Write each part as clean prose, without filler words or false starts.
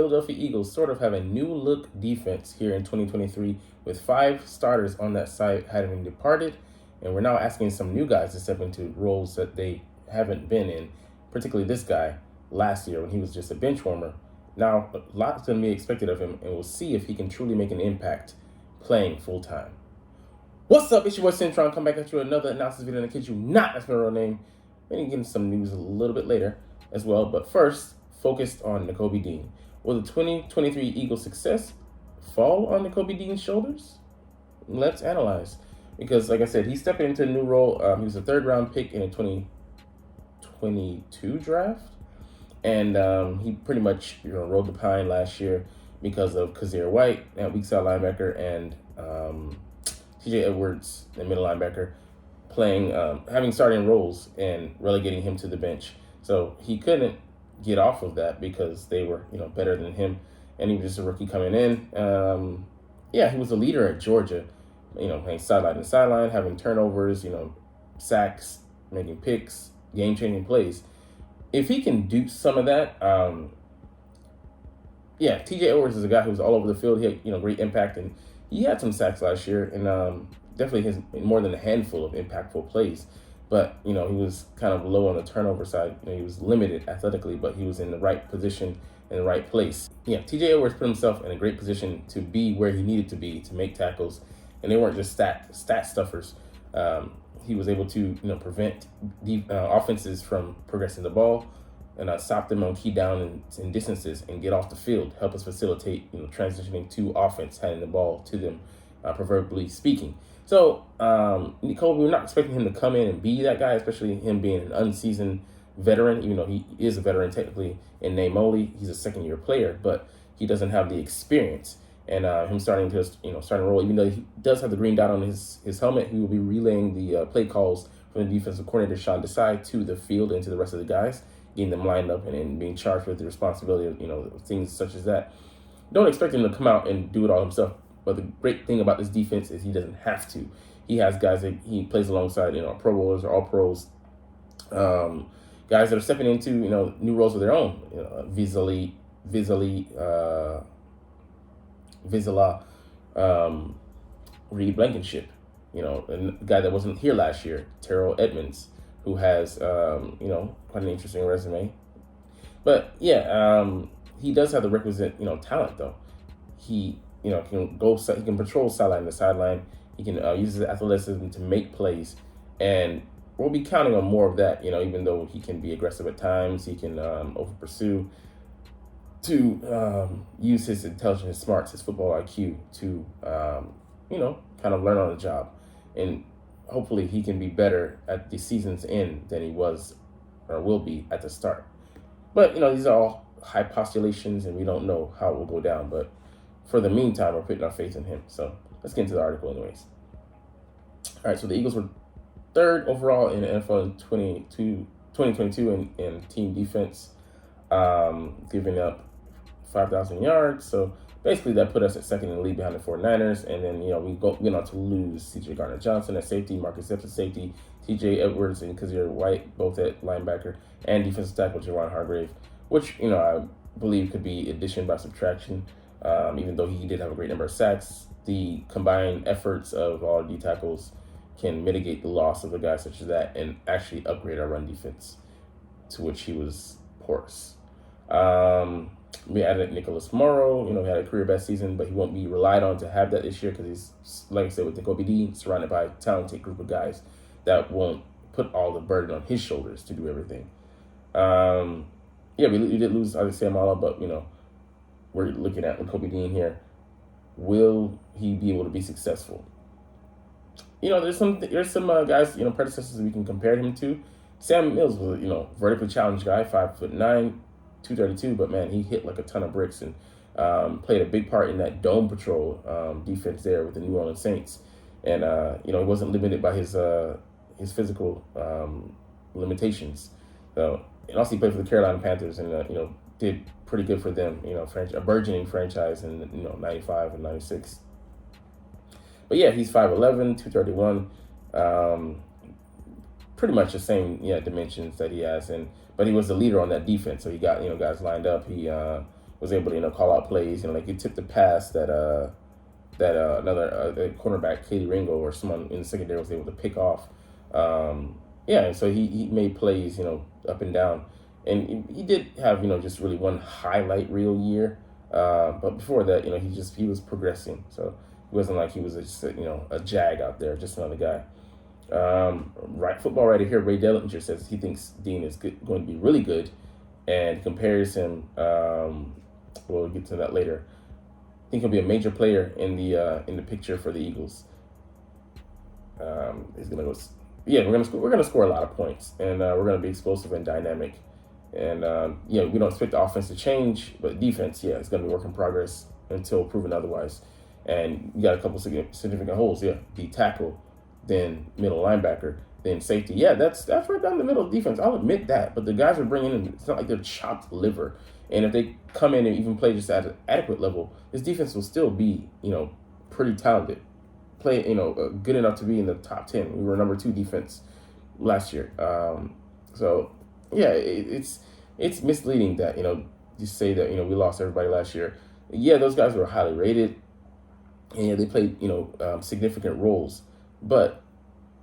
Philadelphia Eagles sort of have a new look defense here in 2023 with 5 starters on that side having departed, and we're now asking some new guys to step into roles that they haven't been in, particularly this guy last year when he was just a bench warmer. Now, a lot's going to be expected of him, and we'll see if he can truly make an impact playing full time. What's up? It's your boy Cintron. Come back at you with another analysis video. And in case you not, that's my real name. Maybe get into some news a little bit later as well. But first, focused on Nakobe Dean. Will the 2023 Eagles' success fall on Nakobe Dean's shoulders? Let's analyze. Because, like I said, he's stepping into a new role. He was a third-round pick in a 2022 draft. And he pretty much rode the pine last year because of Kazir White, weak side linebacker, and TJ Edwards, the middle linebacker, playing, having starting roles and relegating him to the bench. So he couldn't get off of that because they were, better than him, and he was just a rookie coming in. He was a leader at Georgia, playing sideline to sideline, having turnovers, sacks, making picks, game-changing plays. If he can do some of that, TJ Edwards is a guy who's all over the field. He had, great impact, and he had some sacks last year, and definitely has more than a handful of impactful plays. But, he was kind of low on the turnover side. He was limited athletically, but he was in the right position in the right place. TJ Edwards put himself in a great position to be where he needed to be to make tackles, and they weren't just stat stuffers. He was able to, prevent the offenses from progressing the ball and stop them on key down in distances and get off the field, help us facilitate, transitioning to offense, handing the ball to them, proverbially speaking. So, Nakobe, we're not expecting him to come in and be that guy, especially him being an unseasoned veteran, even though he is a veteran technically in name only. He's a second-year player, but he doesn't have the experience. And him starting to, roll, even though he does have the green dot on his helmet, he will be relaying the play calls from the defensive coordinator, Sean Desai, to the field and to the rest of the guys, getting them lined up and being charged with the responsibility of, things such as that. Don't expect him to come out and do it all himself. But the great thing about this defense is he doesn't have to. He has guys that he plays alongside, Pro Bowlers or All Pros, guys that are stepping into, new roles of their own. Vizela, Reed Blankenship, a guy that wasn't here last year, Terrell Edmonds, who has, quite an interesting resume. But he does have the requisite, talent though. He, can go, he can patrol sideline to sideline. He can use his athleticism to make plays, and we'll be counting on more of that. Even though he can be aggressive at times, he can over pursue. To use his intelligence, his smarts, his football IQ to, kind of learn on the job. And hopefully he can be better at the season's end than he was or will be at the start. But, these are all high postulations, and we don't know how it will go down. But for the meantime, we're putting our faith in him. So let's get into the article anyways. All right, so the Eagles were third overall in the NFL in 2022 in team defense, giving up 5,000 yards. So basically that put us at second in the league behind the 49ers. And then, we went on to lose C.J. Gardner-Johnson at safety, Marcus Epps at safety, T.J. Edwards and Kazir White both at linebacker, and defensive tackle Javon Hargrave, which, I believe could be addition by subtraction. Even though he did have a great number of sacks, the combined efforts of all D tackles can mitigate the loss of a guy such as that and actually upgrade our run defense, to which he was porous. We added Nicholas Morrow. He had a career best season, but he won't be relied on to have that this year because he's, like I said, with Nakobe Dean, surrounded by a talented group of guys that won't put all the burden on his shoulders to do everything. We did lose Isaiah Samala, but, we're looking at Nakobe Dean here. Will he be able to be successful? There's some guys, predecessors we can compare him to. Sam Mills was a, vertically challenged guy, 5'9", 232, but man, he hit like a ton of bricks and played a big part in that dome patrol defense there with the New Orleans Saints. And he wasn't limited by his physical limitations. So, and also he played for the Carolina Panthers and did pretty good for them. A burgeoning franchise in 95 and 96. But yeah, he's 5'11", 231. Pretty much the same dimensions that he has, but he was the leader on that defense. So he got guys lined up. He was able to call out plays. Like he tipped the pass that another the cornerback Katie Ringo or someone in the secondary was able to pick off. Yeah, and so he made plays up and down, and he did have just really one highlight reel year. But before that, he was progressing. So it wasn't like he was just a jag out there, just another guy. Right, football writer here, Ray Dellinger, says he thinks Dean is going to be really good, and compares him. We'll get to that later. I think he'll be a major player in the picture for the Eagles. He's gonna go. Yeah, we're gonna score a lot of points, and we're gonna be explosive and dynamic. And we don't expect the offense to change, but defense, it's gonna be work in progress until proven otherwise. And you got a couple significant holes. Yeah, the tackle, then middle linebacker, then safety. Yeah, that's right down the middle of defense. I'll admit that. But the guys we're bringing in, it's not like they're chopped liver. And if they come in and even play just at an adequate level, this defense will still be, pretty talented. Play, good enough to be in the top 10. We were number 2 defense last year. So, yeah, it's misleading that, you say that, we lost everybody last year. Yeah, those guys were highly rated. And they played, significant roles. But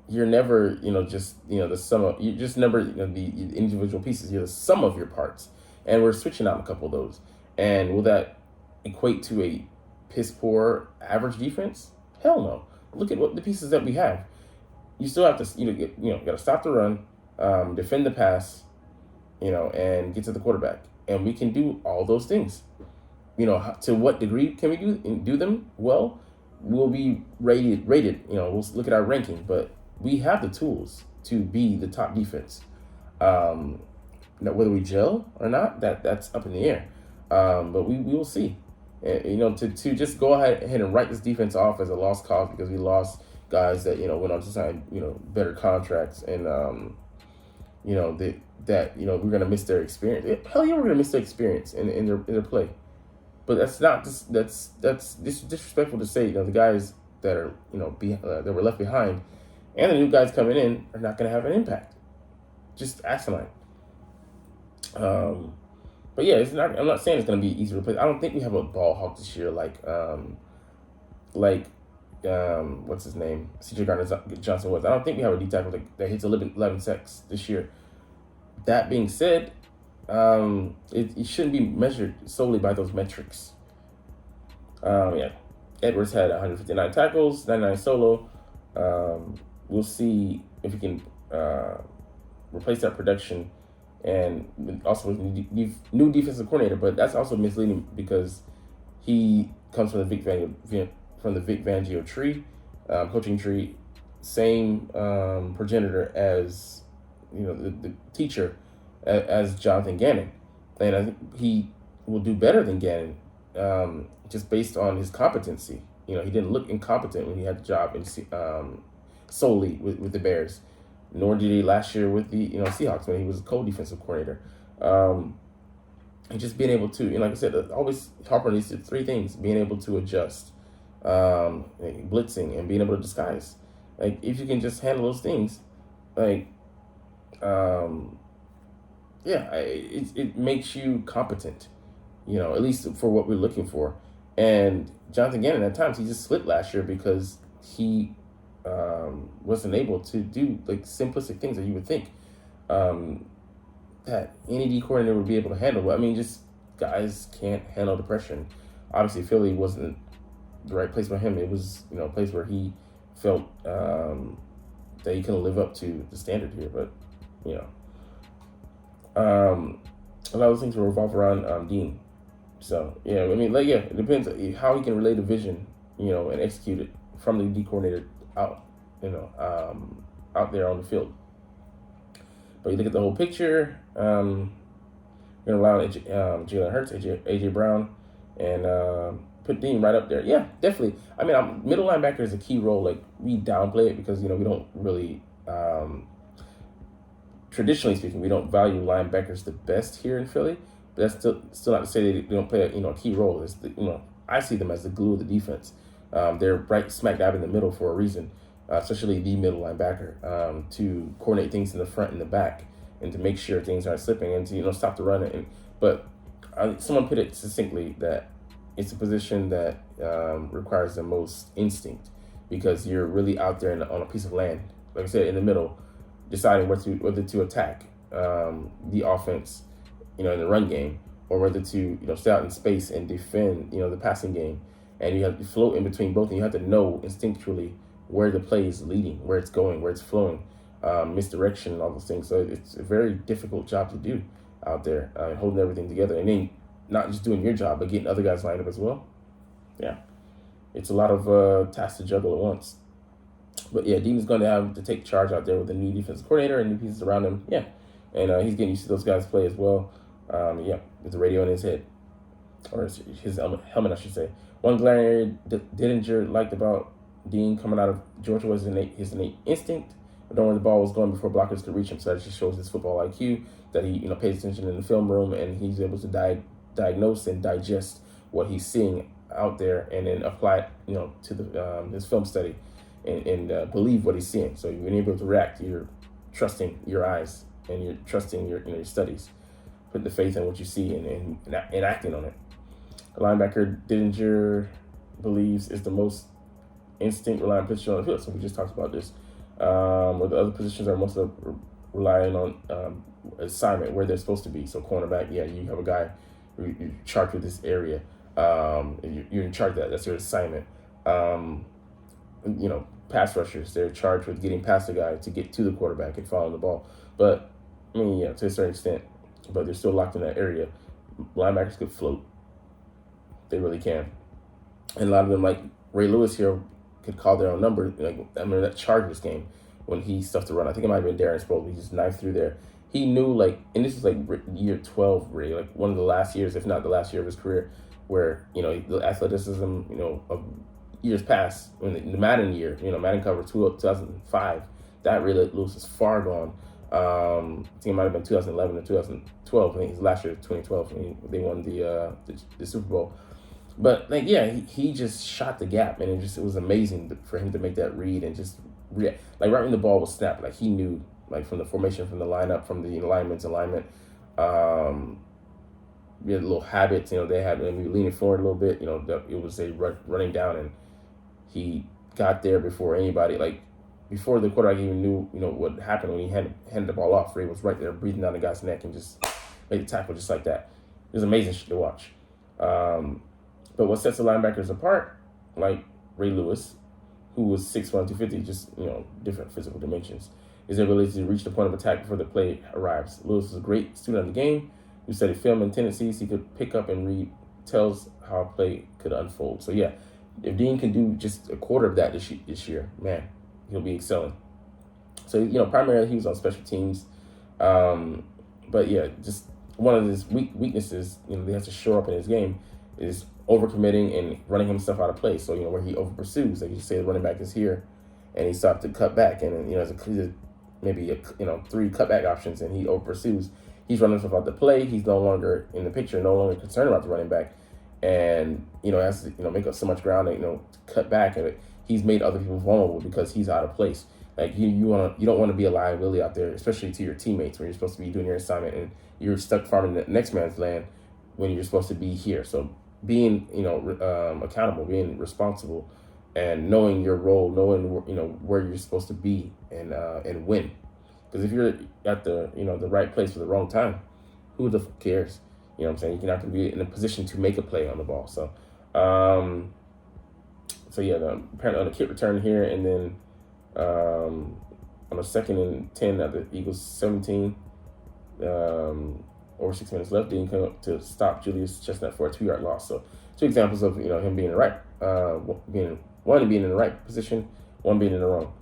you're never, just, the sum of, you're just never, the individual pieces. You're the sum of your parts. And we're switching out a couple of those. And will that equate to a piss poor average defense? Hell no. Look at what the pieces that we have. You still have to, got to stop the run, defend the pass, and get to the quarterback. And we can do all those things. To what degree can we do them? Well, we'll be rated. We'll look at our ranking, but we have the tools to be the top defense. Now, whether we gel or not, that's up in the air. But we will see. To just go ahead and write this defense off as a lost cause because we lost guys that went on to sign better contracts and we're gonna miss their experience. Hell yeah, we're gonna miss their experience in their play. But that's not just that's disrespectful to say. The guys that are that were left behind and the new guys coming in are not gonna have an impact. Just asinine. But yeah, it's not. I'm not saying it's going to be easy to replace. I don't think we have a ball hawk this year like what's his name, C.J. Gardner-Johnson was. I don't think we have a D tackle that hits 11 sacks this year. That being said, it shouldn't be measured solely by those metrics. Edwards had 159 tackles, 99 solo. We'll see if we can replace that production. And also new defensive coordinator, but that's also misleading because he comes from the Vic Fangio tree, coaching tree, same progenitor as the teacher as Jonathan Gannon, and I think he will do better than Gannon, just based on his competency. He didn't look incompetent when he had the job solely with the Bears. Nor did he last year with the Seahawks when he was a co-defensive coordinator. And just being able to, like I said, always Harper needs to 3 things: being able to adjust, blitzing, and being able to disguise. Like if you can just handle those things, it makes you competent. At least for what we're looking for. And Jonathan Gannon at times he just slipped last year because he wasn't able to do simplistic things that you would think that any D coordinator would be able to handle. But just guys can't handle depression. Obviously, Philly wasn't the right place for him. It was a place where he felt that he couldn't live up to the standard here. But a lot of things will revolve around Dean. So it depends how he can relay the vision, and execute it from the D coordinator out there on the field. But you look at the whole picture, we're gonna allow Jalen Hurts, AJ Brown, and put Dean right up there. Yeah, definitely. Middle linebacker is a key role. We downplay it because we don't really, traditionally speaking, we don't value linebackers the best here in Philly. But that's still not to say they don't play a key role. It's I see them as the glue of the defense. They're right smack dab in the middle for a reason, especially the middle linebacker, to coordinate things in the front and the back, and to make sure things aren't slipping, and to stop the run. But someone put it succinctly that it's a position that requires the most instinct because you're really out there on a piece of land, like I said, in the middle, deciding whether to attack the offense, in the run game, or whether to stay out in space and defend the passing game, and you have to float in between both, and you have to know instinctually where the play is leading, where it's going, where it's flowing, misdirection, and all those things. So it's a very difficult job to do out there, holding everything together, and then not just doing your job, but getting other guys lined up as well. Yeah, it's a lot of tasks to juggle at once. But yeah, Dean is going to have to take charge out there with a new defensive coordinator and new pieces around him. Yeah, and he's getting used to those guys play as well. Yeah, there's a radio in his head, or his helmet, I should say. One glaring area Didinger liked about Dean coming out of Georgia was his innate instinct, knowing where the ball was going before blockers could reach him. So that just shows his football IQ, that he pays attention in the film room, and he's able to diagnose and digest what he's seeing out there, and then apply it to his film study, and believe what he's seeing. So when you're able to react, you're trusting your eyes and you're trusting your studies, putting the faith in what you see and acting on it. The linebacker Didinger believes is the most instinct reliant position on the field. So we just talked about this. Where the other positions are mostly relying on assignment, where they're supposed to be. So cornerback, yeah, you have a guy you're charged with this area. You're in charge of that. That's your assignment. Pass rushers, they're charged with getting past the guy to get to the quarterback and following the ball. But I mean, yeah, to a certain extent, but they're still locked in that area. Linebackers could float. They really can. And a lot of them, like Ray Lewis here, could call their own number. Like, I remember that Chargers game when he stuffed the run. I think it might have been Darren Sproles. He just knifed through there. He knew, and this was like year 12, Ray, like one of the last years, if not the last year of his career, where, the athleticism, of years past, in the Madden year, Madden cover 2005, that Ray Lewis is far gone. I think it might have been 2011 or 2012. I think his last year, 2012, when they won the Super Bowl. But he just shot the gap, and it was amazing for him to make that read and just react. Like right when the ball was snapped, like he knew, like from the formation, from the lineup, from the alignment. We had little habits, they had maybe leaning forward a little bit. It was a running down, and he got there before anybody, like before the quarterback even knew, what happened when he handed the ball off. Ray was right there, breathing down the guy's neck and just made the tackle just like that. It was amazing shit to watch. But what sets the linebackers apart, like Ray Lewis, who was 6'1", 250, just, different physical dimensions, is their ability to reach the point of attack before the play arrives. Lewis was a great student of the game who studied film and tendencies he could pick up and read, tells how a play could unfold. So, yeah, if Dean can do just a quarter of that this year, man, he'll be excelling. So, primarily he was on special teams. But, yeah, just one of his weaknesses, he has to show up in his game is overcommitting and running himself out of place. So, where he over pursues, like you say, the running back is here and he stopped to cut back, and there's maybe 3 cutback options, and he over pursues. He's running himself out the play. He's no longer in the picture, no longer concerned about the running back, and has to make up so much ground that cut back, and he's made other people vulnerable because he's out of place. Like you don't want to be a liability out there, especially to your teammates when you're supposed to be doing your assignment and you're stuck farming the next man's land when you're supposed to be here. So being accountable, being responsible, and knowing your role, knowing where you're supposed to be and win. Because if you're at the the right place for the wrong time, who the fuck cares? You're not going to be in a position to make a play on the ball. So, apparently on a kick return here, and then on a 2nd and 10 at the Eagles 17, over 6 minutes left, Dean came up to stop Julius Chestnut for a 2-yard loss. So 2 examples of him being in the right, one being in the right position, one being in the wrong.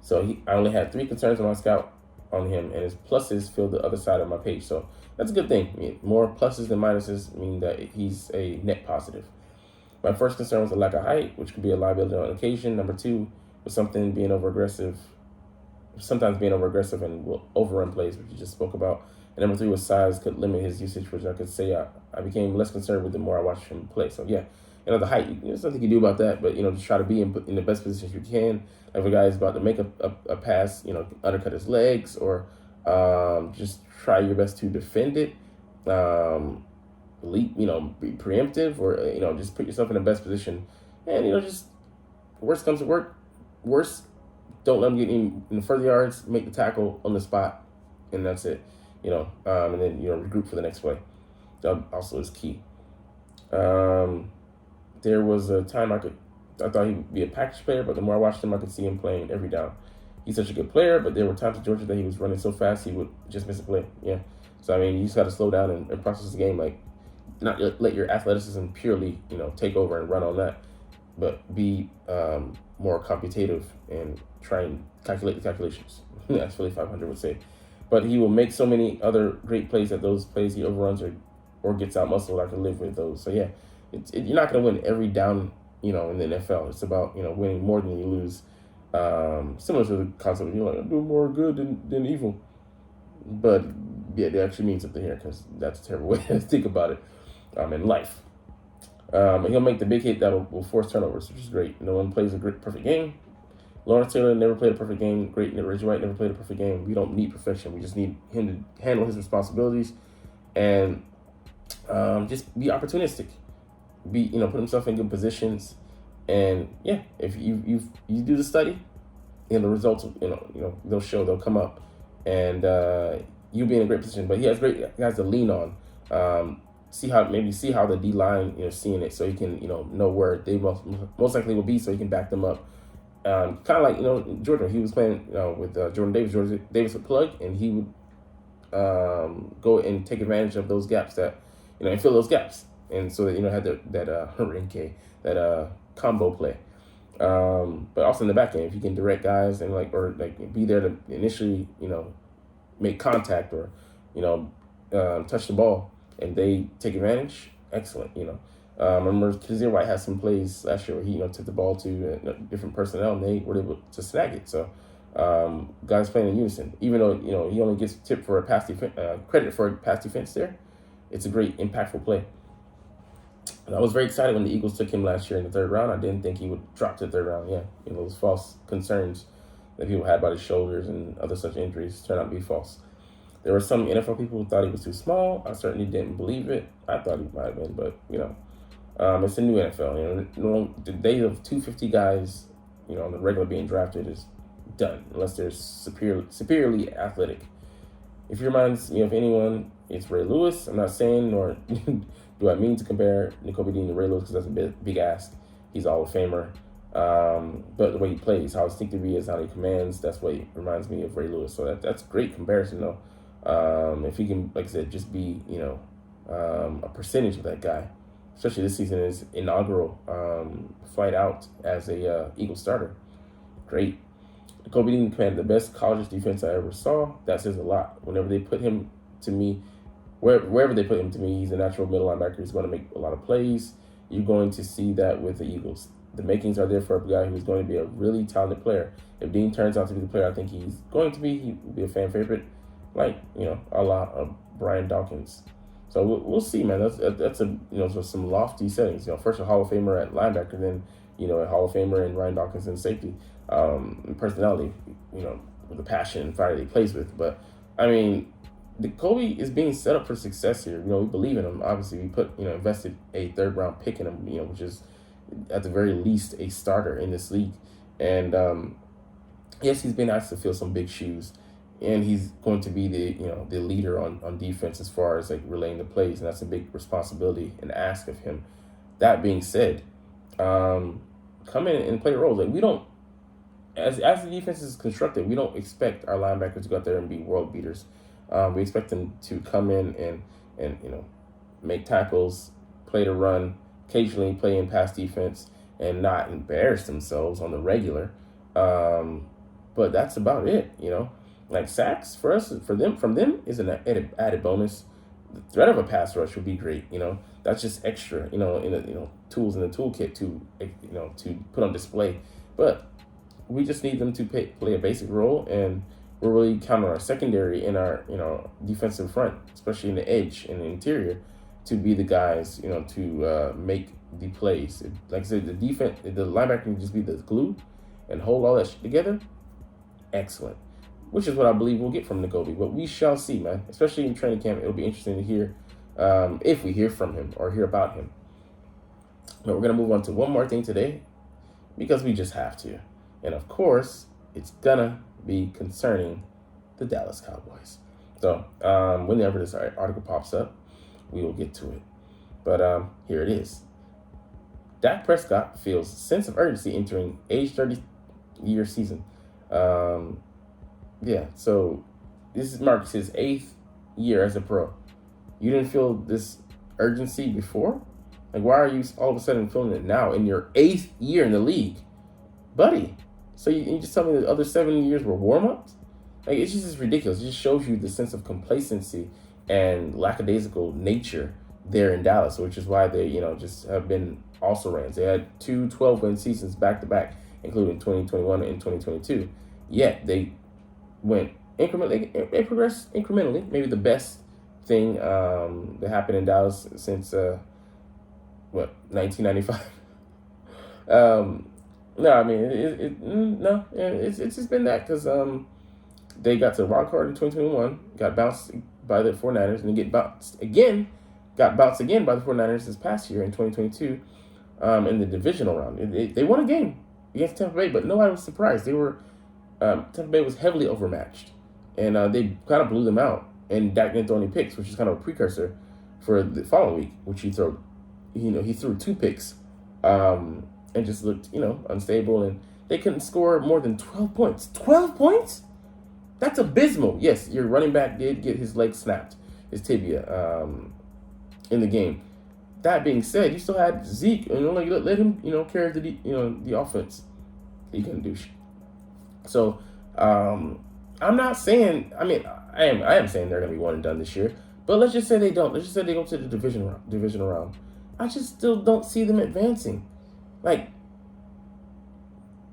So I only had 3 concerns on my scout on him, and his pluses filled the other side of my page. So that's a good thing. I mean, more pluses than minuses mean that he's a net positive. My first concern was the lack of height, which could be a liability on occasion. Number 2 was sometimes being over-aggressive and will overrun plays, which you just spoke about. And number 3 was size could limit his usage, which I could say I became less concerned with the more I watched him play. So, yeah, the height, there's nothing you can do about that, but, just try to be in the best positions you can. If a guy is about to make a pass, undercut his legs, or just try your best to defend it. leap, be preemptive, or just put yourself in the best position, and just worst comes to worst, don't let them get in further yards, make the tackle on the spot, and that's it. And then regroup for the next play. That also is key. There was a time I thought he would be a package player, but the more I watched him, I could see him playing every down. He's such a good player, but there were times in Georgia that he was running so fast he would just miss a play. Yeah. So, you just got to slow down and process the game. Like, not let your athleticism purely, take over and run on that, but be more computative and try and calculate the calculations. That's Philly 500 would say. But he will make so many other great plays that those plays he overruns or gets out muscled. I can live with those. So, yeah, you're not going to win every down, in the NFL. It's about, winning more than you lose. Similar to the concept of, I do more good than evil. But, yeah, it actually means something here, because that's a terrible way to think about it in life. He'll make the big hit that will force turnovers, which is great. No one plays a perfect game. Lawrence Taylor never played a perfect game. Great Reggie White never played a perfect game. We don't need perfection. We just need him to handle his responsibilities and just be opportunistic. Put himself in good positions. And yeah, if you do the study, the results, they'll come up, and you'll be in a great position. But he has great guys to lean on. See how the D line, seeing it, so he can, know where they most likely will be, so he can back them up. Kind of like, Jordan, he was playing, with Jordan Davis. Jordan Davis would plug, and he would go and take advantage of those gaps and fill those gaps. And so that, had that combo play. But also in the back end, if you can direct guys and be there to initially, make contact or, touch the ball, and they take advantage, excellent. I remember Kazir White had some plays last year where he, took the ball to different personnel, and they were able to snag it. So guys playing in unison, even though, he only gets tipped for a pass credit for a pass defense there, it's a great impactful play. And I was very excited when the Eagles took him last year in the third round. I didn't think he would drop to the third round. Yeah, those false concerns that people had about his shoulders and other such injuries turned out to be false. There were some NFL people who thought he was too small. I certainly didn't believe it. I thought he might have been, but, it's a new NFL. The day of 250 guys, on the regular being drafted is done, unless they're superiorly athletic. If he reminds me of anyone, it's Ray Lewis. I'm not saying, nor do I mean to compare Nakobe Dean to Ray Lewis, because that's a big ask. He's a Hall of Famer. But the way he plays, how instinctive he is, how he commands, that's what reminds me of Ray Lewis. So that's a great comparison, though. If he can, like I said, just be, a percentage of that guy, especially this season, his inaugural flight out as a Eagle starter. Great. Nakobe Dean commanded the best college defense I ever saw. That says a lot. Whenever they put him to me, wherever they put him to me, he's a natural middle linebacker. He's going to make a lot of plays. You're going to see that with the Eagles. The makings are there for a guy who's going to be a really talented player. If Dean turns out to be the player I think he's going to be, he will be a fan favorite, like, a la Brian Dawkins. So we'll see, man. That's some lofty settings. First a Hall of Famer at linebacker, then, a Hall of Famer and Ryan Dawkins in safety. Personality, with the passion and fire that he plays with. But, Nakobe is being set up for success here. We believe in him. Obviously, we invested a third round pick in him, which is at the very least a starter in this league. And yes, he's been asked to fill some big shoes, and he's going to be the leader on defense as far as relaying the plays, and that's a big responsibility and ask of him. That being said, come in and play roles. We don't, as the defense is constructed, we don't expect our linebackers to go out there and be world beaters. We expect them to come in and make tackles, play to run, occasionally play in pass defense, and not embarrass themselves on the regular. But that's about it. Sacks from them is an added bonus. The threat of a pass rush would be great. That's just extra. In the tools in the toolkit to put on display. But we just need them to play a basic role, and we're really counting on our secondary and our defensive front, especially in the edge and the interior, to be the guys to make the plays. Like I said, the linebacker can just be the glue and hold all that shit together. Excellent. Which is what I believe we'll get from Nakobe. But we shall see, man. Especially in training camp, it'll be interesting to hear if we hear from him or hear about him. But we're going to move on to one more thing today because we just have to. And of course, it's going to be concerning the Dallas Cowboys. So whenever this article pops up, we will get to it. But here it is. Dak Prescott feels a sense of urgency entering age 30-year season. So this marks his 8th year as a pro. You didn't feel this urgency before? Like, why are you all of a sudden feeling it now in your 8th year in the league? Buddy, so you just tell me the other 7 years were warm-ups? Like, it's just ridiculous. It just shows you the sense of complacency and lackadaisical nature there in Dallas, which is why they, just have been also-rans. They had 2 12-win seasons back-to-back, including 2021 and 2022. Yet they went incrementally, they progressed incrementally. Maybe the best thing that happened in Dallas since 1995. It's just been that because they got to the wild card in 2021, got bounced by the 49ers, and got bounced again by the 49ers this past year in 2022 in the divisional round. They won a game against Tampa Bay, but nobody was surprised. Tampa Bay was heavily overmatched, and they kind of blew them out. And Dak didn't throw any picks, which is kind of a precursor for the following week, which he threw 2 picks and just looked, unstable, and they couldn't score more than 12 points. 12 points? That's abysmal. Yes, your running back did get his leg snapped, his tibia, in the game. That being said, you still had Zeke, and let him, carry the offense. He couldn't do shit. So, I'm not saying. I am saying they're gonna be one and done this year. But let's just say they don't. Let's just say they go to the divisional round. I just still don't see them advancing. Like,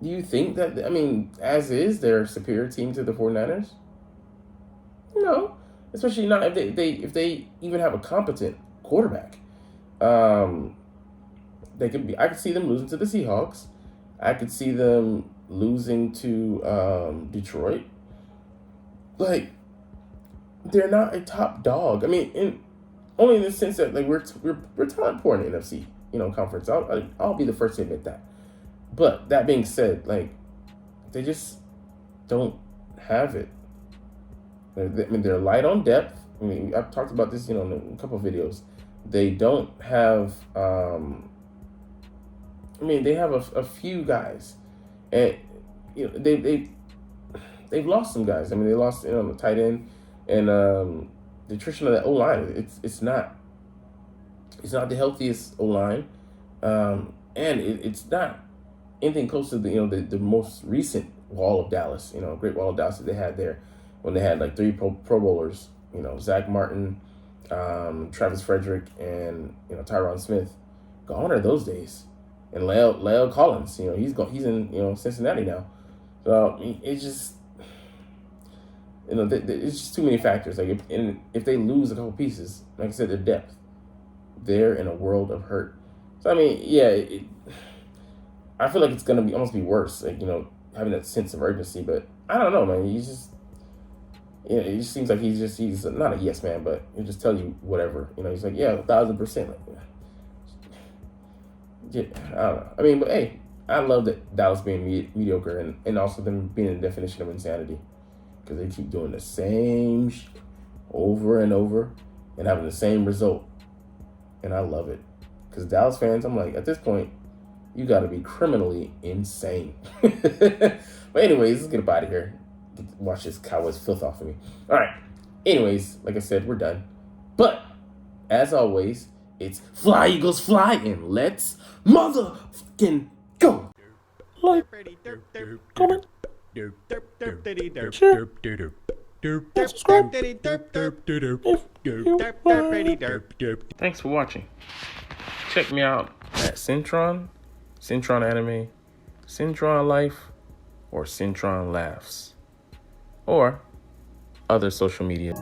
do you think that, as is, they're a superior team to the 49ers? No. Especially not if they even have a competent quarterback. They could be. I could see them losing to the Seahawks. I could see them losing to Detroit. Like, they're not a top dog. Only in the sense that we're talent poor in the NFC, conference. I'll be the first to admit that. But that being said, they just don't have it. They're light on depth. I've talked about this, in a couple of videos. They don't have. They have a few guys, and they've lost some guys. They lost the tight end, and the attrition of that O line. It's not the healthiest O line, and it's not anything close to the most recent wall of Dallas. Great wall of Dallas that they had there when they had 3 Pro Bowlers. Zach Martin, Travis Frederick, and Tyron Smith. Gone are those days. And La'el Collins, he's in Cincinnati now. So it's just it's just too many factors. If they lose a couple pieces, like I said, their depth, they're in a world of hurt. So I feel like it's gonna almost be worse, having that sense of urgency. But I don't know, man. It just seems like he's not a yes man, but he'll just tell you whatever. He's like, yeah, 1,000%. Yeah, I don't know. But hey, I love that Dallas being mediocre and also them being the definition of insanity, because they keep doing the same shit over and over and having the same result, and I love it. Because Dallas fans, I'm like, at this point, you got to be criminally insane. But anyways, let's get up out of here. Watch this Cowboys filth off of me. All right. Anyways, like I said, we're done. But as always, it's fly, Eagles, fly, and let's motherfucking go. Like, comment, share, subscribe. Thanks for watching. Check me out at Cintron, Cintron Anime, Cintron Life, or Cintron Laughs, or other social media.